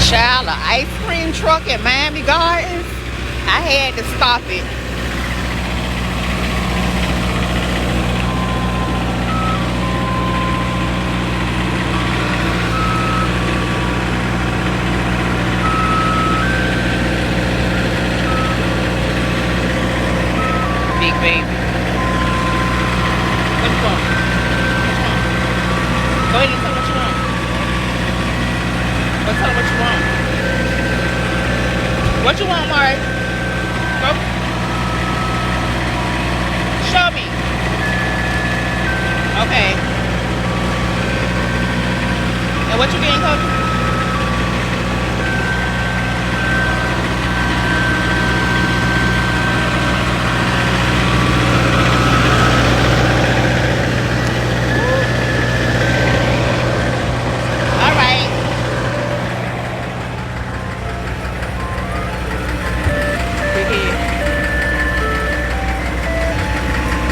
Child, an ice cream truck at Miami Gardens. I had to stop it. Big baby. What you want? Go ahead and tell me what you want. Go tell me what you want. What you want, Mari? Go. Show me. Okay. And what you getting, Kobe? All right.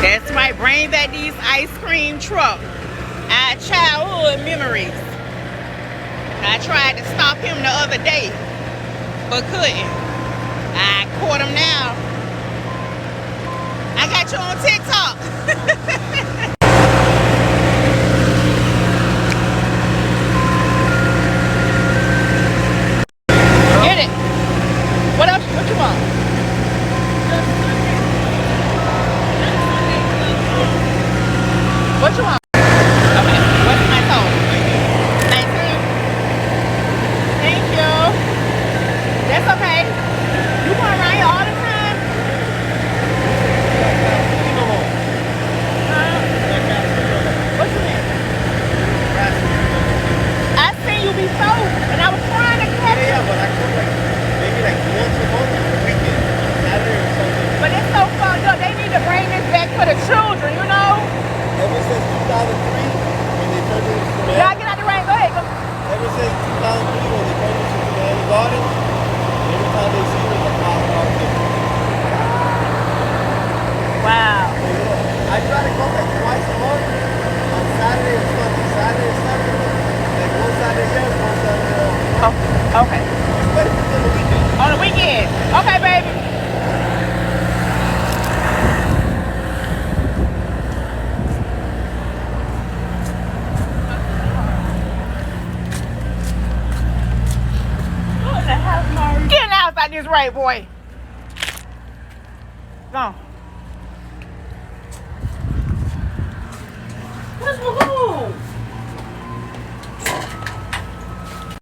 That's right. Bring back these ice cream trucks. Our childhood memories. I tried to stop him the other day, but couldn't. I caught him now. I got you on TikTok. Get it. What else? What you want? What you want? Okay. What's my total? 19. Thank you. That's okay. You come around here all the time? Huh? What you mean? I seen you be so, and I was trying to catch you. But I could maybe once a month on the weekend, Saturday or something. But it's so fucked up. They need to bring this back for the children, you know? Ever since 2003, when they turned it into Y'all get out the rain. Go ahead. Go. ever since 2003, when they turned it into Miami Gardens, every time they see it, it's like $1,000 ticket. Wow. So, yeah, I try to go like twice a month on Saturday or Sunday. Saturday or Sunday, like one Saturday yes, one Saturday no. Oh, okay. Especially on the weekend. On the weekend. Okay, baby. What the hell, Mari? Get out by this right, boy. Go on. What's